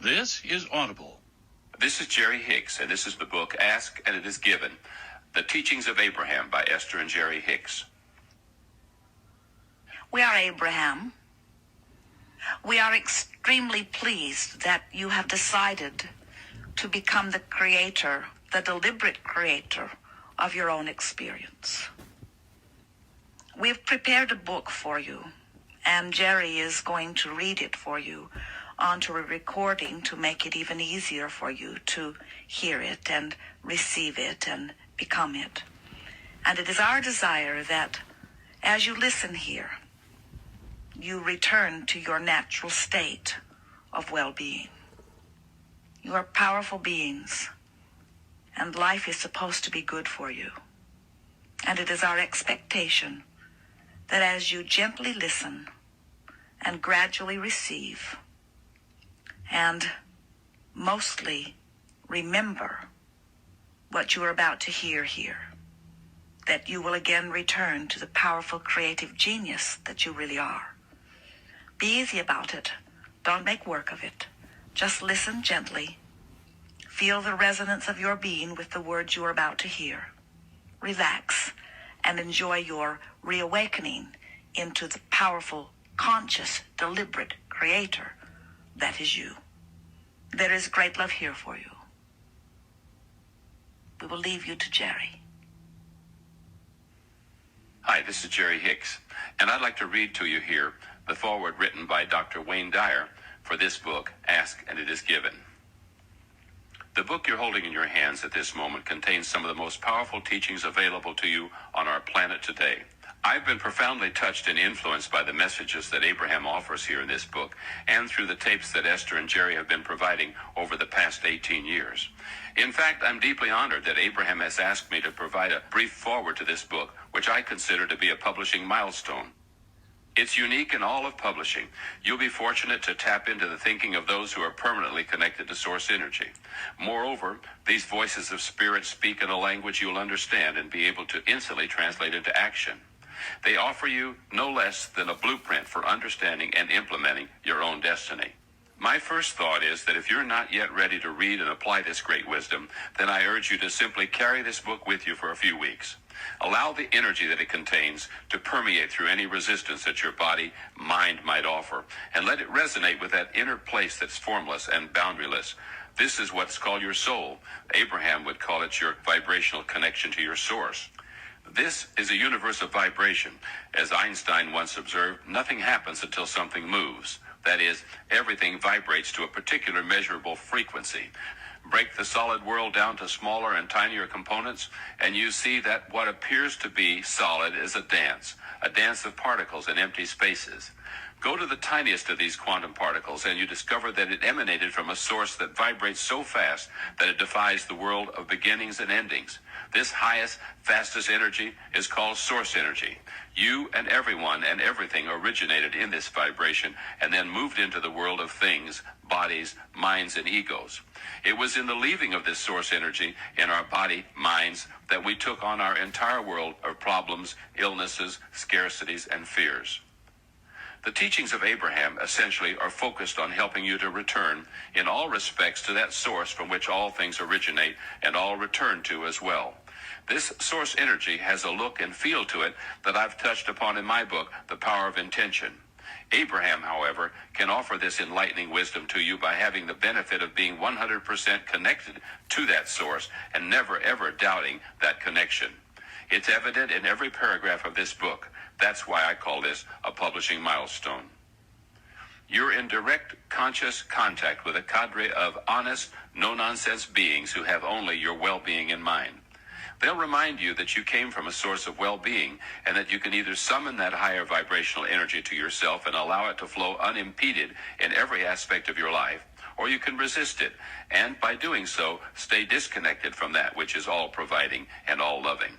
This is Audible. This is Jerry Hicks, and this is the book Ask and It Is Given, The Teachings of Abraham by Esther and Jerry Hicks. We are Abraham. We are extremely pleased that you have decided to become the creator, the deliberate creator of your own experience. We've prepared a book for you, and Jerry is going to read it for you onto a recording to make it even easier for you to hear it and receive it and become it. And it is our desire that as you listen here, you return to your natural state of well-being. You are powerful beings, and life is supposed to be good for you. And it is our expectation that as you gently listen and gradually receive, and mostly remember what you are about to hear here, that you will again return to the powerful creative genius that you really are. Be easy about it. Don't make work of it. Just listen gently. Feel the resonance of your being with the words you are about to hear. Relax and enjoy your reawakening into the powerful, conscious, deliberate creator that is you. There is great love here for you. We will leave you to Jerry. Hi, this is Jerry Hicks, and I'd like to read to you here the foreword written by Dr. Wayne Dyer for this book, Ask and It Is Given. The book you're holding in your hands at this moment contains some of the most powerful teachings available to you on our planet today. I've been profoundly touched and influenced by the messages that Abraham offers here in this book and through the tapes that Esther and Jerry have been providing over the past 18 years. In fact, I'm deeply honored that Abraham has asked me to provide a brief foreword to this book, which I consider to be a publishing milestone. It's unique in all of publishing. You'll be fortunate to tap into the thinking of those who are permanently connected to source energy. Moreover, these voices of spirit speak in a language you'll understand and be able to instantly translate into action. They offer you no less than a blueprint for understanding and implementing your own destiny. My first thought is that if you're not yet ready to read and apply this great wisdom, then I urge you to simply carry this book with you for a few weeks. Allow the energy that it contains to permeate through any resistance that your body, mind might offer, and let it resonate with that inner place that's formless and boundaryless. This is what's called your soul. Abraham would call it your vibrational connection to your source. This is a universe of vibration. As Einstein once observed, nothing happens until something moves. That is, everything vibrates to a particular measurable frequency. Break the solid world down to smaller and tinier components, and you see that what appears to be solid is a dance of particles in empty spaces. Go to the tiniest of these quantum particles, and you discover that it emanated from a source that vibrates so fast that it defies the world of beginnings and endings. This highest, fastest energy is called source energy. You and everyone and everything originated in this vibration and then moved into the world of things, bodies, minds, and egos. It was in the leaving of this source energy in our body, minds, that we took on our entire world of problems, illnesses, scarcities, and fears. The teachings of Abraham essentially are focused on helping you to return in all respects to that source from which all things originate and all return to as well. This source energy has a look and feel to it that I've touched upon in my book, The Power of Intention. Abraham, however, can offer this enlightening wisdom to you by having the benefit of being 100% connected to that source and never ever doubting that connection. It's evident in every paragraph of this book. That's why I call this a publishing milestone. You're in direct conscious contact with a cadre of honest, no-nonsense beings who have only your well-being in mind. They'll remind you that you came from a source of well-being and that you can either summon that higher vibrational energy to yourself and allow it to flow unimpeded in every aspect of your life, or you can resist it and, by doing so, stay disconnected from that which is all-providing and all-loving.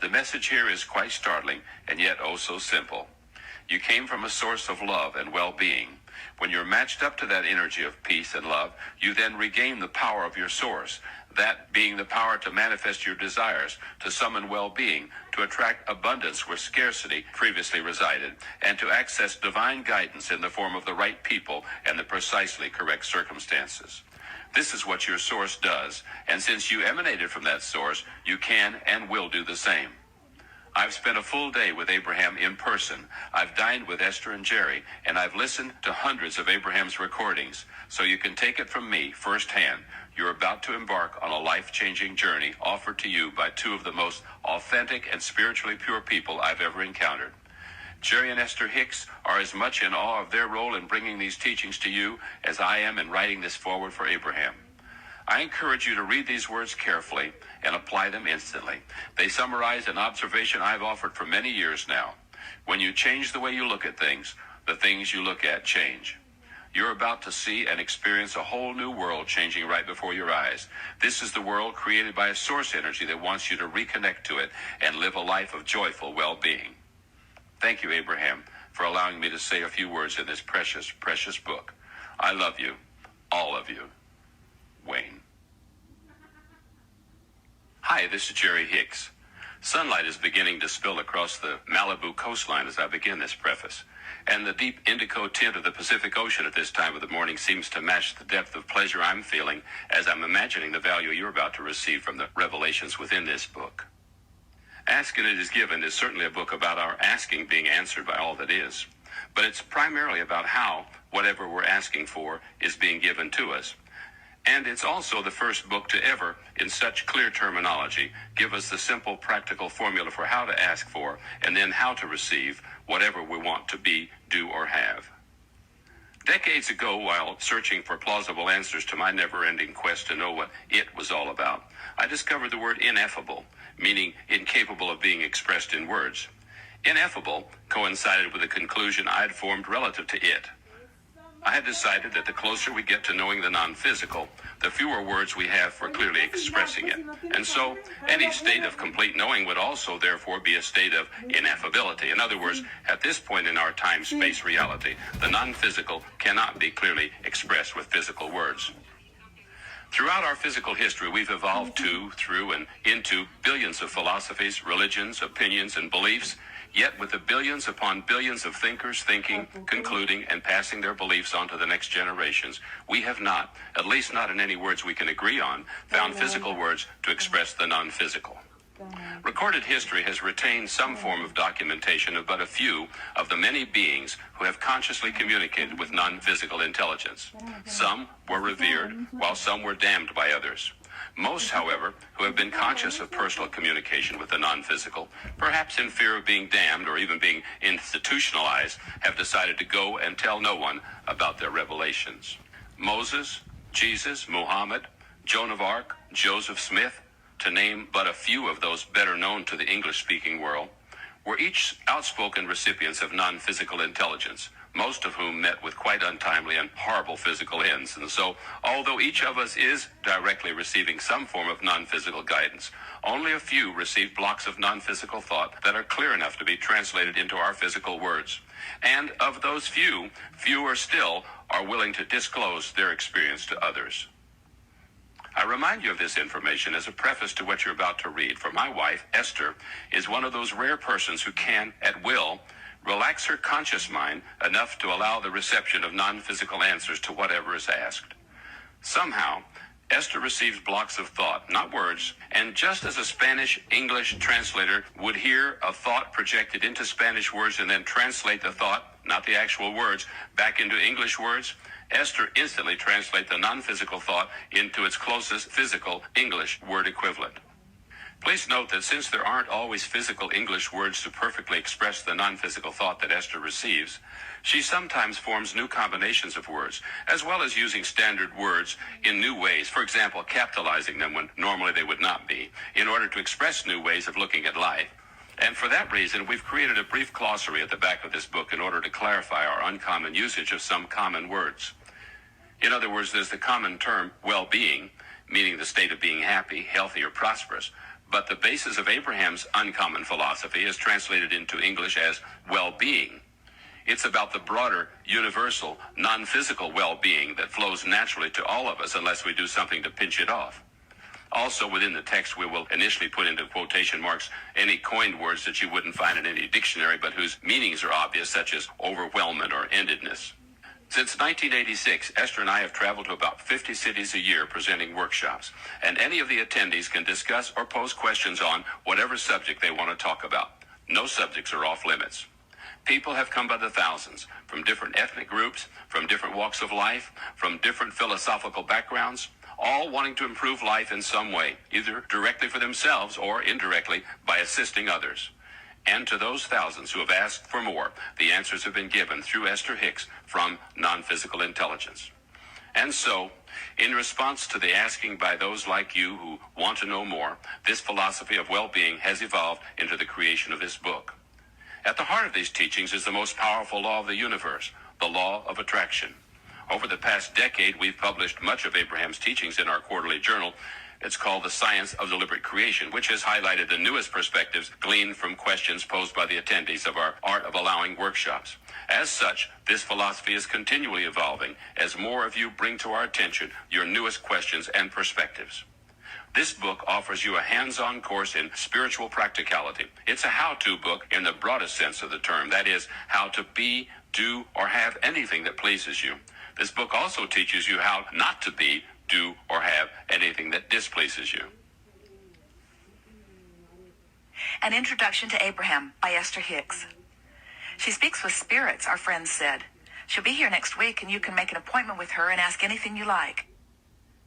The message here is quite startling and yet oh so simple. You came from a source of love and well-being. When you're matched up to that energy of peace and love, you then regain the power of your source, that being the power to manifest your desires, to summon well-being, to attract abundance where scarcity previously resided, and to access divine guidance in the form of the right people and the precisely correct circumstances. This is what your source does, and since you emanated from that source, you can and will do the same. I've spent a full day with Abraham in person. I've dined with Esther and Jerry, and I've listened to hundreds of Abraham's recordings, so you can take it from me firsthand. You're about to embark on a life-changing journey offered to you by two of the most authentic and spiritually pure people I've ever encountered. Jerry and Esther Hicks are as much in awe of their role in bringing these teachings to you as I am in writing this forward for Abraham. I encourage you to read these words carefully and apply them instantly. They summarize an observation I've offered for many years now. When you change the way you look at things, the things you look at change. You're about to see and experience a whole new world changing right before your eyes. This is the world created by a source energy that wants you to reconnect to it and live a life of joyful well-being. Thank you, Abraham, for allowing me to say a few words in this precious, precious book. I love you, all of you. Wayne. Hi, this is Jerry Hicks. Sunlight is beginning to spill across the Malibu coastline as I begin this preface, and the deep indigo tint of the Pacific Ocean at this time of the morning seems to match the depth of pleasure I'm feeling as I'm imagining the value you're about to receive from the revelations within this book. Ask and It Is Given is certainly a book about our asking being answered by all that is, but it's primarily about how whatever we're asking for is being given to us. And it's also the first book to ever, in such clear terminology, give us the simple, practical formula for how to ask for and then how to receive whatever we want to be, do, or have. Decades ago, while searching for plausible answers to my never-ending quest to know what it was all about, I discovered the word ineffable, meaning incapable of being expressed in words. Ineffable coincided with a conclusion I had formed relative to it. I had decided that the closer we get to knowing the non-physical, the fewer words we have for clearly expressing it. And so, any state of complete knowing would also therefore be a state of ineffability. In other words, at this point in our time-space reality, the non-physical cannot be clearly expressed with physical words. Throughout our physical history, we've evolved to, through, and into billions of philosophies, religions, opinions, and beliefs. Yet with the billions upon billions of thinkers thinking, concluding, and passing their beliefs on to the next generations, we have not, at least not in any words we can agree on, found physical words to express the non-physical. Recorded history has retained some form of documentation of but a few of the many beings who have consciously communicated with non-physical intelligence. Some were revered, while some were damned by others. Most, however, who have been conscious of personal communication with the non-physical, perhaps in fear of being damned or even being institutionalized, have decided to go and tell no one about their revelations. Moses, Jesus, Muhammad, Joan of Arc, Joseph Smith, to name but a few of those better known to the English-speaking world, were each outspoken recipients of non-physical intelligence, most of whom met with quite untimely and horrible physical ends. And so, although each of us is directly receiving some form of non-physical guidance, only a few receive blocks of non-physical thought that are clear enough to be translated into our physical words. And of those few, fewer still are willing to disclose their experience to others. I remind you of this information as a preface to what you're about to read, for my wife, Esther, is one of those rare persons who can, at will, relax her conscious mind enough to allow the reception of non-physical answers to whatever is asked. Somehow, Esther receives blocks of thought, not words, and just as a Spanish-English translator would hear a thought projected into Spanish words and then translate the thought, not the actual words, back into English words, Esther instantly translates the non-physical thought into its closest physical English word equivalent. Please note that since there aren't always physical English words to perfectly express the non-physical thought that Esther receives, she sometimes forms new combinations of words, as well as using standard words in new ways, for example, capitalizing them when normally they would not be, in order to express new ways of looking at life. And for that reason, we've created a brief glossary at the back of this book in order to clarify our uncommon usage of some common words. In other words, there's the common term well-being, meaning the state of being happy, healthy, or prosperous. But the basis of Abraham's uncommon philosophy is translated into English as well-being. It's about the broader, universal, non-physical well-being that flows naturally to all of us unless we do something to pinch it off. Also, within the text, we will initially put into quotation marks any coined words that you wouldn't find in any dictionary, but whose meanings are obvious, such as overwhelmment or endedness. Since 1986, Esther and I have traveled to about 50 cities a year presenting workshops, and any of the attendees can discuss or pose questions on whatever subject they want to talk about. No subjects are off limits. People have come by the thousands, from different ethnic groups, from different walks of life, from different philosophical backgrounds, all wanting to improve life in some way, either directly for themselves or indirectly by assisting others. And to those thousands who have asked for more, the answers have been given through Esther Hicks from Non-Physical Intelligence. And so, in response to the asking by those like you who want to know more, this philosophy of well-being has evolved into the creation of this book. At the heart of these teachings is the most powerful law of the universe, the law of attraction. Over the past decade, we've published much of Abraham's teachings in our quarterly journal. It's called The Science of Deliberate Creation, which has highlighted the newest perspectives gleaned from questions posed by the attendees of our Art of Allowing workshops. As such, this philosophy is continually evolving as more of you bring to our attention your newest questions and perspectives. This book offers you a hands-on course in spiritual practicality. It's a how-to book in the broadest sense of the term, that is, how to be, do, or have anything that pleases you. This book also teaches you how not to be, do, or have anything that displeases you. An Introduction to Abraham by Esther Hicks. She speaks with spirits, our friends said. She'll be here next week and you can make an appointment with her and ask anything you like.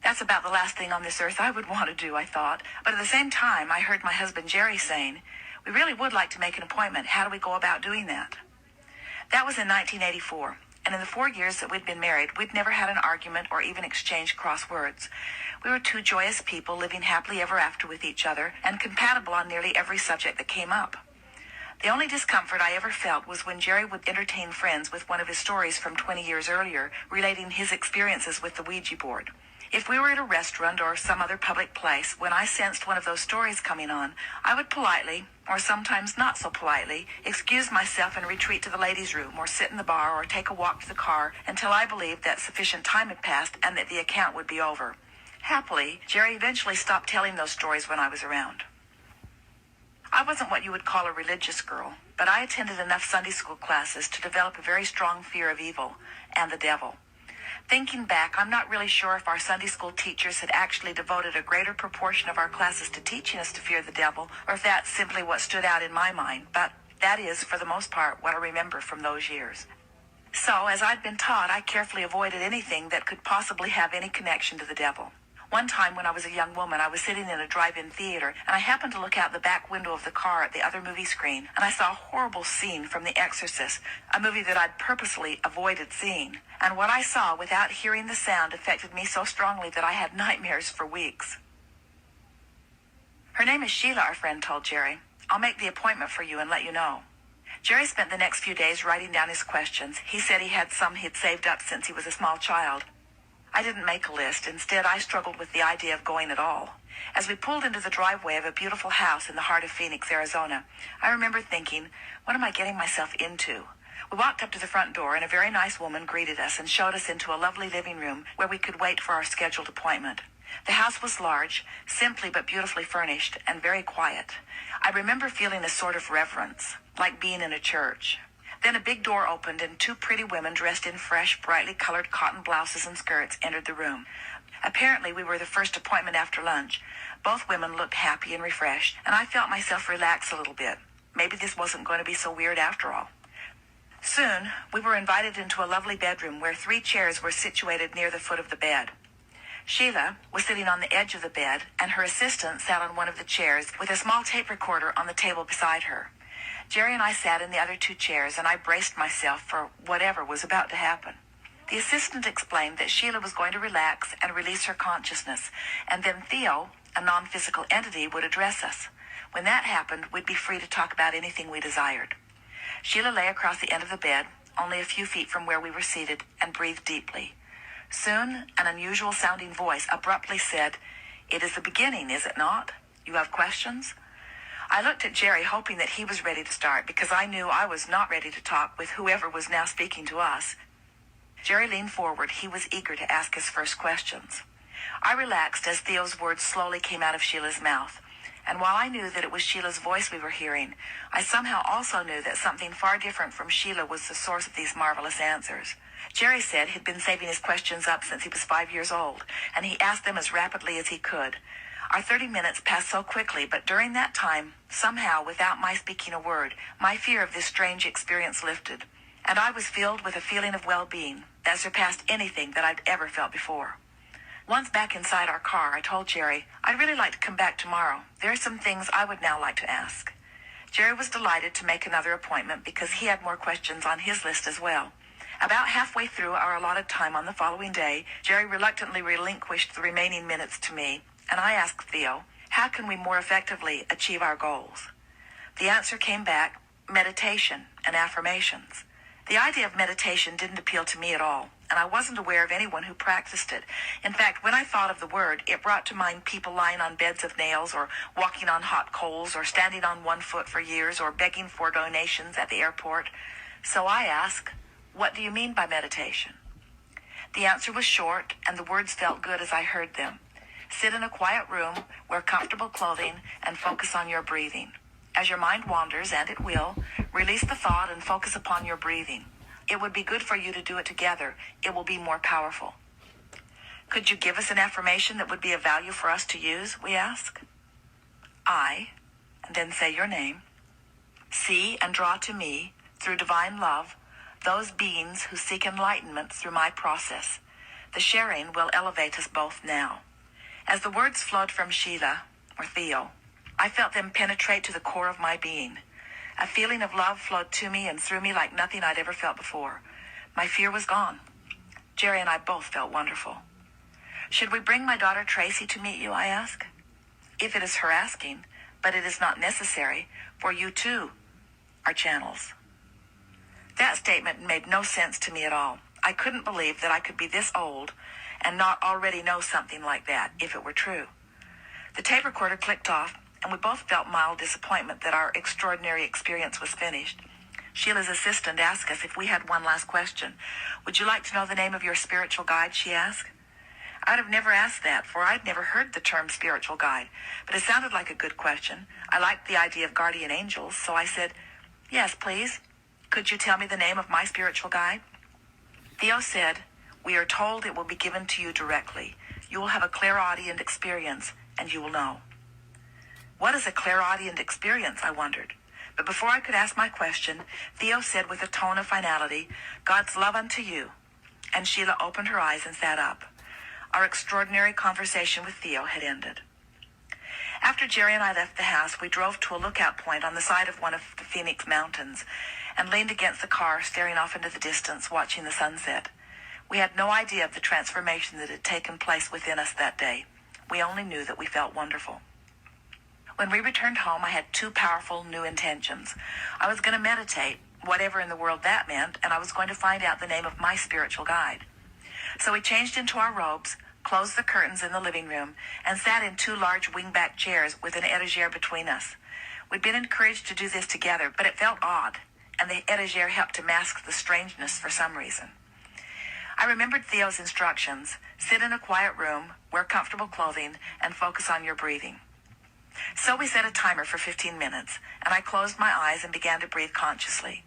That's about the last thing on this earth I would want to do, I thought. But at the same time, I heard my husband Jerry saying, we really would like to make an appointment. How do we go about doing that? That was in 1984. And in the 4 years that we'd been married, we'd never had an argument or even exchanged cross words. We were two joyous people living happily ever after with each other and compatible on nearly every subject that came up. The only discomfort I ever felt was when Jerry would entertain friends with one of his stories from 20 years earlier, relating his experiences with the Ouija board. If we were at a restaurant or some other public place, when I sensed one of those stories coming on, I would politely, or sometimes not so politely, excuse myself and retreat to the ladies' room or sit in the bar or take a walk to the car until I believed that sufficient time had passed and that the account would be over. Happily, Jerry eventually stopped telling those stories when I was around. I wasn't what you would call a religious girl, but I attended enough Sunday school classes to develop a very strong fear of evil and the devil. Thinking back, I'm not really sure if our Sunday school teachers had actually devoted a greater proportion of our classes to teaching us to fear the devil, or if that's simply what stood out in my mind, but that is, for the most part, what I remember from those years. So, as I'd been taught, I carefully avoided anything that could possibly have any connection to the devil. One time when I was a young woman, I was sitting in a drive-in theater, and I happened to look out the back window of the car at the other movie screen, and I saw a horrible scene from The Exorcist, a movie that I'd purposely avoided seeing. And what I saw without hearing the sound affected me so strongly that I had nightmares for weeks. Her name is Sheila, our friend told Jerry. I'll make the appointment for you and let you know. Jerry spent the next few days writing down his questions. He said he had some he'd saved up since he was a small child. I didn't make a list. Instead, I struggled with the idea of going at all. As we pulled into the driveway of a beautiful house in the heart of Phoenix, Arizona, I remember thinking, what am I getting myself into? We walked up to the front door, and a very nice woman greeted us and showed us into a lovely living room where we could wait for our scheduled appointment. The house was large, simply but beautifully furnished, and very quiet. I remember feeling a sort of reverence, like being in a church. Then a big door opened and two pretty women dressed in fresh, brightly colored cotton blouses and skirts entered the room. Apparently, we were the first appointment after lunch. Both women looked happy and refreshed, and I felt myself relax a little bit. Maybe this wasn't going to be so weird after all. Soon, we were invited into a lovely bedroom where 3 chairs were situated near the foot of the bed. Sheila was sitting on the edge of the bed, and her assistant sat on one of the chairs with a small tape recorder on the table beside her. Jerry and I sat in the other 2 chairs, and I braced myself for whatever was about to happen. The assistant explained that Sheila was going to relax and release her consciousness, and then Theo, a non-physical entity, would address us. When that happened, we'd be free to talk about anything we desired. Sheila lay across the end of the bed, only a few feet from where we were seated, and breathed deeply. Soon, an unusual-sounding voice abruptly said, "It is the beginning, is it not? You have questions?" I looked at Jerry, hoping that he was ready to start, because I knew I was not ready to talk with whoever was now speaking to us. Jerry leaned forward. He was eager to ask his first questions. I relaxed as Theo's words slowly came out of Sheila's mouth. And while I knew that it was Sheila's voice we were hearing, I somehow also knew that something far different from Sheila was the source of these marvelous answers. Jerry said he'd been saving his questions up since he was 5 years old, and he asked them as rapidly as he could. Our 30 minutes passed so quickly, but during that time, somehow, without my speaking a word, my fear of this strange experience lifted, and I was filled with a feeling of well-being that surpassed anything that I'd ever felt before. Once back inside our car, I told Jerry, I'd really like to come back tomorrow. There are some things I would now like to ask. Jerry was delighted to make another appointment because he had more questions on his list as well. About halfway through our allotted time on the following day, Jerry reluctantly relinquished the remaining minutes to me, and I asked Theo, how can we more effectively achieve our goals? The answer came back, meditation and affirmations. The idea of meditation didn't appeal to me at all, and I wasn't aware of anyone who practiced it. In fact, when I thought of the word, it brought to mind people lying on beds of nails, or walking on hot coals, or standing on one foot for years, or begging for donations at the airport. So I asked, what do you mean by meditation? The answer was short, and the words felt good as I heard them. Sit in a quiet room, wear comfortable clothing, and focus on your breathing. As your mind wanders, and it will, release the thought and focus upon your breathing. It would be good for you to do it together. It will be more powerful. Could you give us an affirmation that would be of value for us to use, we ask? I, and then say your name, see and draw to me, through divine love, those beings who seek enlightenment through my process. The sharing will elevate us both now. As the words flowed from Sheila, or Theo, I felt them penetrate to the core of my being. A feeling of love flowed to me and through me like nothing I'd ever felt before. My fear was gone. Jerry and I both felt wonderful. Should we bring my daughter Tracy to meet you, I asked? If it is her asking, but it is not necessary, for you too are channels. That statement made no sense to me at all. I couldn't believe that I could be this old and not already know something like that, if it were true. The tape recorder clicked off, and we both felt mild disappointment that our extraordinary experience was finished. Sheila's assistant asked us if we had one last question. Would you like to know the name of your spiritual guide, she asked. I'd have never asked that, for I'd never heard the term spiritual guide, but it sounded like a good question. I liked the idea of guardian angels, so I said, yes, please. Could you tell me the name of my spiritual guide? Theo said, we are told it will be given to you directly. You will have a clairaudient experience, and you will know. What is a clairaudient experience, I wondered. But before I could ask my question, Theo said with a tone of finality, God's love unto you. And Sheila opened her eyes and sat up. Our extraordinary conversation with Theo had ended. After Jerry and I left the house, we drove to a lookout point on the side of one of the Phoenix Mountains and leaned against the car, staring off into the distance, watching the sunset. We had no idea of the transformation that had taken place within us that day. We only knew that we felt wonderful. When we returned home, I had two powerful new intentions. I was going to meditate, whatever in the world that meant, and I was going to find out the name of my spiritual guide. So we changed into our robes, closed the curtains in the living room, and sat in two large wingback chairs with an etagere between us. We'd been encouraged to do this together, but it felt odd, and the etagere helped to mask the strangeness for some reason. I remembered Theo's instructions: sit in a quiet room, wear comfortable clothing, and focus on your breathing. So we set a timer for 15 minutes, and I closed my eyes and began to breathe consciously.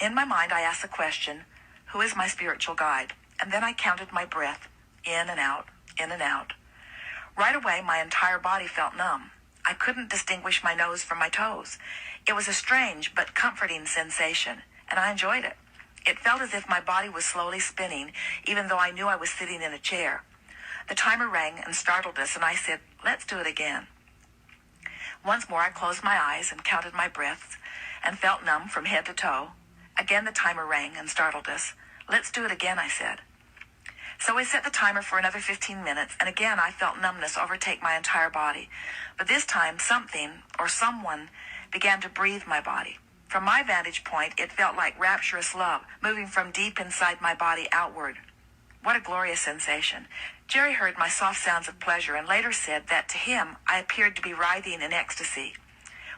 In my mind, I asked the question, who is my spiritual guide? And then I counted my breath, in and out, in and out. Right away, my entire body felt numb. I couldn't distinguish my nose from my toes. It was a strange but comforting sensation, and I enjoyed it. It felt as if my body was slowly spinning, even though I knew I was sitting in a chair. The timer rang and startled us, and I said, let's do it again. Once more, I closed my eyes and counted my breaths and felt numb from head to toe. Again, the timer rang and startled us. Let's do it again, I said. So we set the timer for another 15 minutes, and again I felt numbness overtake my entire body. But this time, something or someone began to breathe my body. From my vantage point, it felt like rapturous love, moving from deep inside my body outward. What a glorious sensation. Jerry heard my soft sounds of pleasure and later said that to him I appeared to be writhing in ecstasy.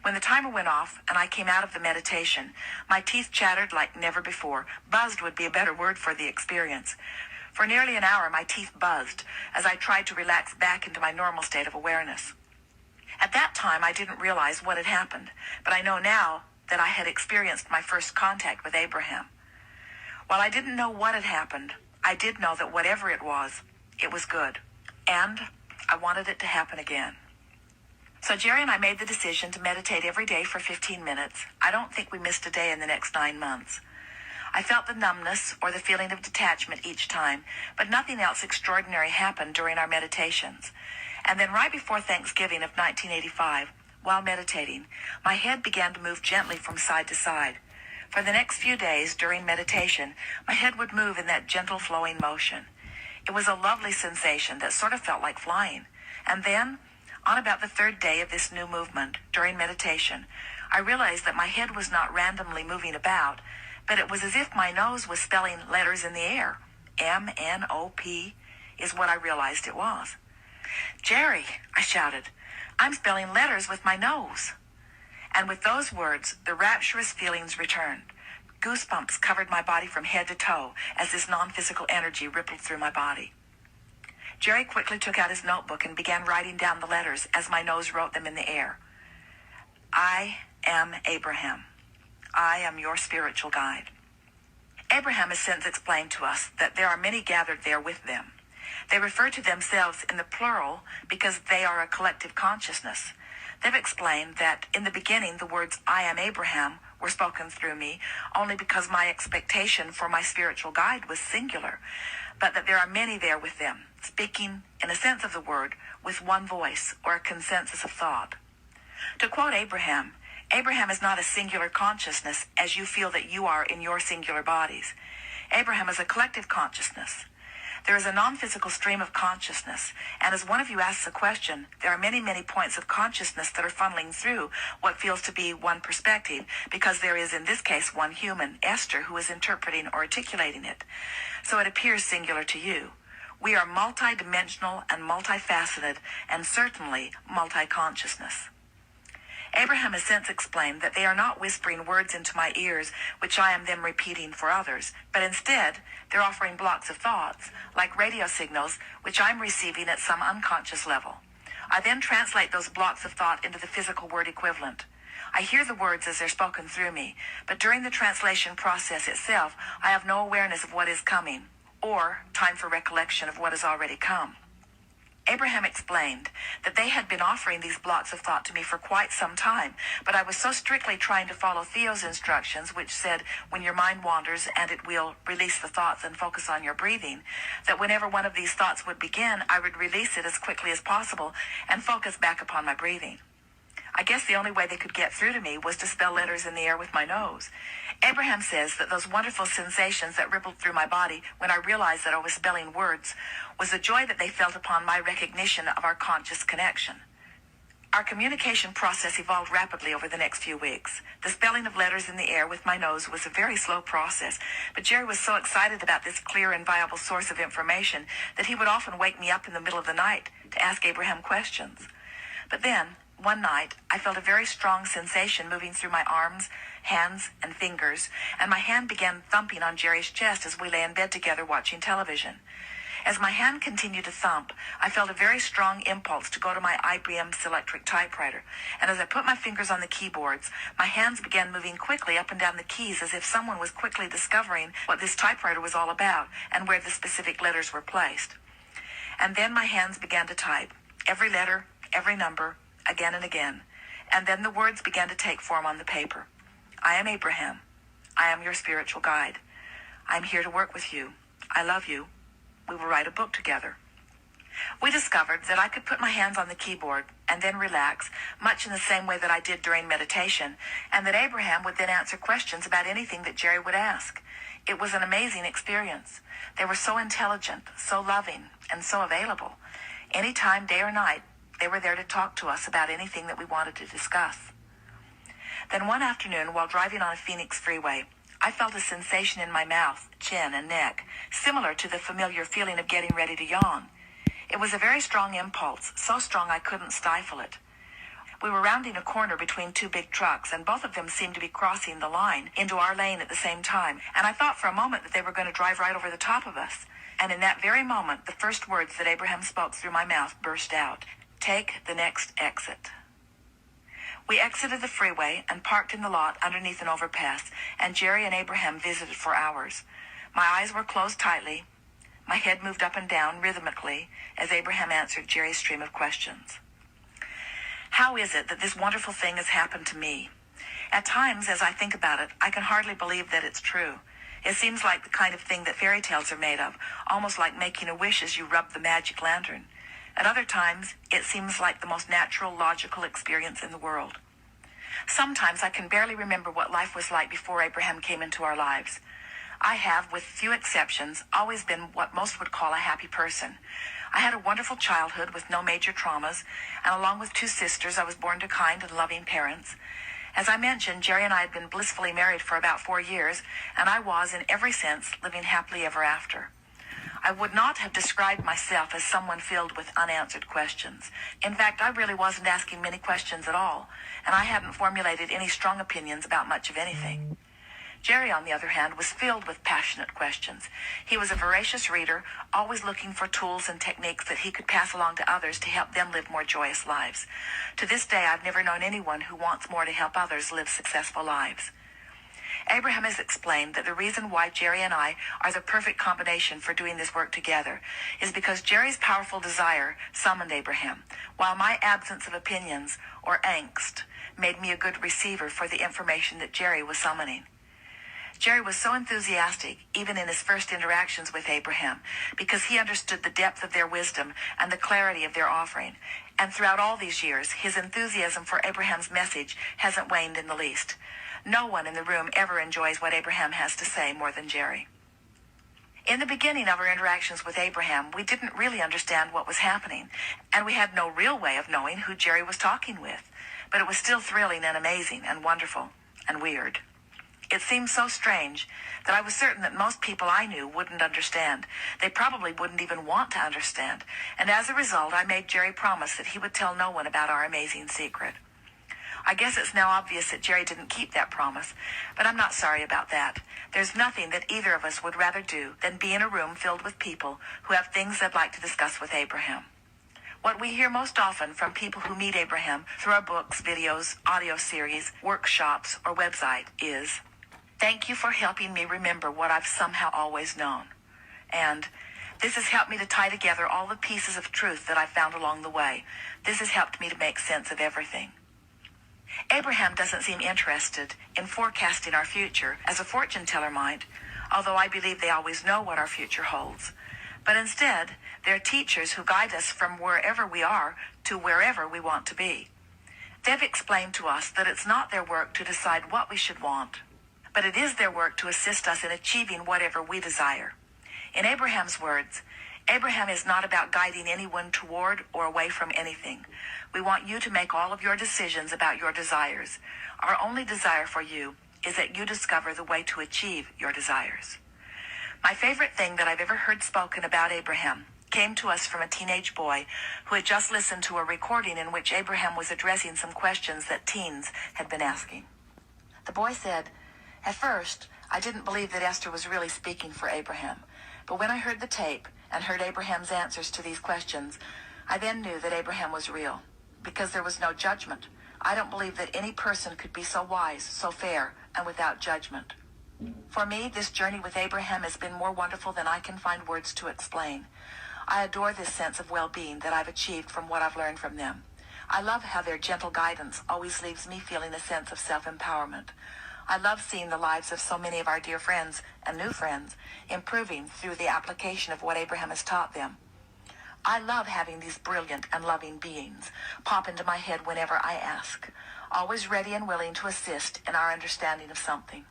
When the timer went off and I came out of the meditation, my teeth chattered like never before. Buzzed would be a better word for the experience. For nearly an hour, my teeth buzzed as I tried to relax back into my normal state of awareness. At that time, I didn't realize what had happened, but I know now that I had experienced my first contact with Abraham. While I didn't know what had happened, I did know that whatever it was good. And I wanted it to happen again. So Jerry and I made the decision to meditate every day for 15 minutes. I don't think we missed a day in the next 9 months. I felt the numbness or the feeling of detachment each time, but nothing else extraordinary happened during our meditations. And then right before Thanksgiving of 1985, while meditating, my head began to move gently from side to side. For the next few days during meditation, my head would move in that gentle flowing motion. It was a lovely sensation that sort of felt like flying. And then, on about the third day of this new movement, during meditation, I realized that my head was not randomly moving about, but it was as if my nose was spelling letters in the air. M-N-O-P is what I realized it was. "Jerry," I shouted, "I'm spelling letters with my nose." And with those words, the rapturous feelings returned. Goosebumps covered my body from head to toe as this non-physical energy rippled through my body. Jerry quickly took out his notebook and began writing down the letters as my nose wrote them in the air. "I am Abraham. I am your spiritual guide." Abraham has since explained to us that there are many gathered there with them. They refer to themselves in the plural because they are a collective consciousness. They've explained that in the beginning the words "I am Abraham" were spoken through me only because my expectation for my spiritual guide was singular, but that there are many there with them, speaking, in a sense of the word, with one voice or a consensus of thought. To quote Abraham, Abraham is not a singular consciousness as you feel that you are in your singular bodies. Abraham is a collective consciousness. There is a non-physical stream of consciousness, and as one of you asks a question, there are many, many points of consciousness that are funneling through what feels to be one perspective, because there is, in this case, one human, Esther, who is interpreting or articulating it. So it appears singular to you. We are multidimensional and multifaceted, and certainly multi-consciousness. Abraham has since explained that they are not whispering words into my ears, which I am then repeating for others, but instead, they're offering blocks of thoughts, like radio signals, which I'm receiving at some unconscious level. I then translate those blocks of thought into the physical word equivalent. I hear the words as they're spoken through me, but during the translation process itself, I have no awareness of what is coming, or time for recollection of what has already come. Abraham explained that they had been offering these blocks of thought to me for quite some time, but I was so strictly trying to follow Theo's instructions, which said when your mind wanders and it will release the thoughts and focus on your breathing, that whenever one of these thoughts would begin, I would release it as quickly as possible and focus back upon my breathing. I guess the only way they could get through to me was to spell letters in the air with my nose. Abraham says that those wonderful sensations that rippled through my body when I realized that I was spelling words was the joy that they felt upon my recognition of our conscious connection. Our communication process evolved rapidly over the next few weeks. The spelling of letters in the air with my nose was a very slow process, but Jerry was so excited about this clear and viable source of information that he would often wake me up in the middle of the night to ask Abraham questions. But then, one night, I felt a very strong sensation moving through my arms, hands, and fingers, and my hand began thumping on Jerry's chest as we lay in bed together watching television. As my hand continued to thump, I felt a very strong impulse to go to my IBM Selectric typewriter, and as I put my fingers on the keyboards, my hands began moving quickly up and down the keys as if someone was quickly discovering what this typewriter was all about and where the specific letters were placed. And then my hands began to type, every letter, every number, again and again, and then the words began to take form on the paper. I am Abraham. I am your spiritual guide. I am here to work with you. I love you. We will write a book together. We discovered that I could put my hands on the keyboard and then relax, much in the same way that I did during meditation, and that Abraham would then answer questions about anything that Jerry would ask. It was an amazing experience. They were so intelligent, so loving, and so available. Anytime, day or night, they were there to talk to us about anything that we wanted to discuss. Then one afternoon, while driving on a Phoenix freeway, I felt a sensation in my mouth, chin, and neck, similar to the familiar feeling of getting ready to yawn. It was a very strong impulse, so strong I couldn't stifle it. We were rounding a corner between two big trucks, and both of them seemed to be crossing the line into our lane at the same time, and I thought for a moment that they were going to drive right over the top of us. And in that very moment, the first words that Abraham spoke through my mouth burst out. "Take the next exit." We exited the freeway and parked in the lot underneath an overpass, and Jerry and Abraham visited for hours. My eyes were closed tightly. My head moved up and down rhythmically as Abraham answered Jerry's stream of questions. How is it that this wonderful thing has happened to me? At times, as I think about it, I can hardly believe that it's true. It seems like the kind of thing that fairy tales are made of, almost like making a wish as you rub the magic lantern. At other times, it seems like the most natural, logical experience in the world. Sometimes I can barely remember what life was like before Abraham came into our lives. I have, with few exceptions, always been what most would call a happy person. I had a wonderful childhood with no major traumas, and along with two sisters, I was born to kind and loving parents. As I mentioned, Jerry and I had been blissfully married for about 4 years, and I was, in every sense, living happily ever after. I would not have described myself as someone filled with unanswered questions. In fact, I really wasn't asking many questions at all, and I hadn't formulated any strong opinions about much of anything. Jerry, on the other hand, was filled with passionate questions. He was a voracious reader, always looking for tools and techniques that he could pass along to others to help them live more joyous lives. To this day, I've never known anyone who wants more to help others live successful lives. Abraham has explained that the reason why Jerry and I are the perfect combination for doing this work together is because Jerry's powerful desire summoned Abraham, while my absence of opinions, or angst, made me a good receiver for the information that Jerry was summoning. Jerry was so enthusiastic, even in his first interactions with Abraham, because he understood the depth of their wisdom and the clarity of their offering. And throughout all these years, his enthusiasm for Abraham's message hasn't waned in the least. No one in the room ever enjoys what Abraham has to say more than Jerry. In the beginning of our interactions with Abraham, we didn't really understand what was happening, and we had no real way of knowing who Jerry was talking with. But it was still thrilling and amazing and wonderful and weird. It seemed so strange that I was certain that most people I knew wouldn't understand. They probably wouldn't even want to understand. And as a result, I made Jerry promise that he would tell no one about our amazing secret. I guess it's now obvious that Jerry didn't keep that promise, but I'm not sorry about that. There's nothing that either of us would rather do than be in a room filled with people who have things they'd like to discuss with Abraham. What we hear most often from people who meet Abraham through our books, videos, audio series, workshops, or website is, "Thank you for helping me remember what I've somehow always known." And, "This has helped me to tie together all the pieces of truth that I've found along the way. This has helped me to make sense of everything." Abraham doesn't seem interested in forecasting our future as a fortune teller might, although I believe they always know what our future holds. But instead, they're teachers who guide us from wherever we are to wherever we want to be. They've explained to us that it's not their work to decide what we should want, but it is their work to assist us in achieving whatever we desire. In Abraham's words, Abraham is not about guiding anyone toward or away from anything. We want you to make all of your decisions about your desires. Our only desire for you is that you discover the way to achieve your desires. My favorite thing that I've ever heard spoken about Abraham came to us from a teenage boy who had just listened to a recording in which Abraham was addressing some questions that teens had been asking. The boy said, "At first, I didn't believe that Esther was really speaking for Abraham. But when I heard the tape and heard Abraham's answers to these questions, I then knew that Abraham was real, because there was no judgment. I don't believe that any person could be so wise, so fair, and without judgment. For me, this journey with Abraham has been more wonderful than I can find words to explain. I adore this sense of well-being that I've achieved from what I've learned from them. I love how their gentle guidance always leaves me feeling a sense of self-empowerment. I love seeing the lives of so many of our dear friends and new friends improving through the application of what Abraham has taught them. I love having these brilliant and loving beings pop into my head whenever I ask, always ready and willing to assist in our understanding of something."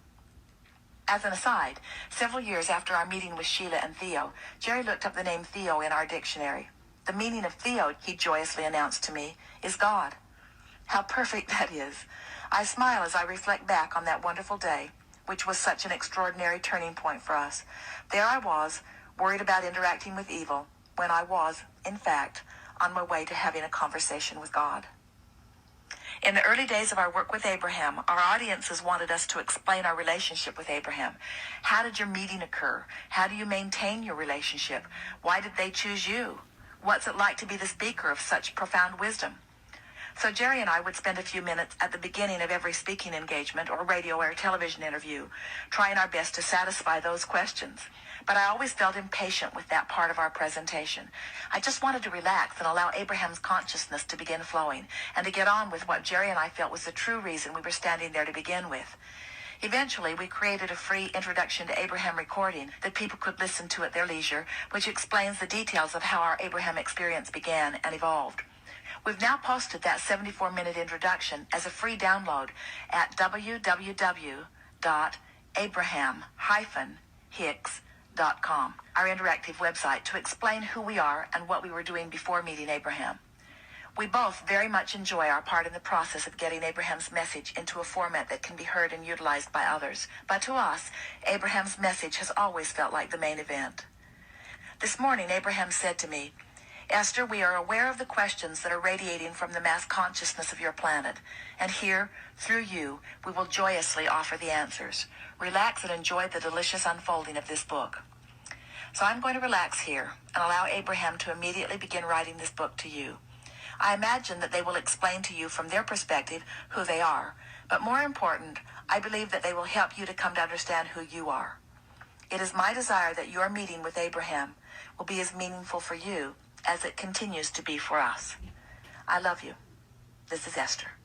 As an aside, several years after our meeting with Sheila and Theo, Jerry looked up the name Theo in our dictionary. The meaning of Theo, he joyously announced to me, is God. How perfect that is. I smile as I reflect back on that wonderful day, which was such an extraordinary turning point for us. There I was, worried about interacting with evil, when I was, in fact, on my way to having a conversation with God. In the early days of our work with Abraham, our audiences wanted us to explain our relationship with Abraham. How did your meeting occur? How do you maintain your relationship? Why did they choose you? What's it like to be the speaker of such profound wisdom? So Jerry and I would spend a few minutes at the beginning of every speaking engagement or radio or television interview, trying our best to satisfy those questions. But I always felt impatient with that part of our presentation. I just wanted to relax and allow Abraham's consciousness to begin flowing and to get on with what Jerry and I felt was the true reason we were standing there to begin with. Eventually, we created a free Introduction to Abraham recording that people could listen to at their leisure, which explains the details of how our Abraham experience began and evolved. We've now posted that 74-minute introduction as a free download at www.abraham-hicks.com, our interactive website, to explain who we are and what we were doing before meeting Abraham. We both very much enjoy our part in the process of getting Abraham's message into a format that can be heard and utilized by others. But to us, Abraham's message has always felt like the main event. This morning, Abraham said to me, "Esther, we are aware of the questions that are radiating from the mass consciousness of your planet, and here, through you, we will joyously offer the answers. Relax and enjoy the delicious unfolding of this book." So I'm going to relax here and allow Abraham to immediately begin writing this book to you. I imagine that they will explain to you from their perspective who they are, but more important, I believe that they will help you to come to understand who you are. It is my desire that your meeting with Abraham will be as meaningful for you as it continues to be for us. I love you. This is Esther.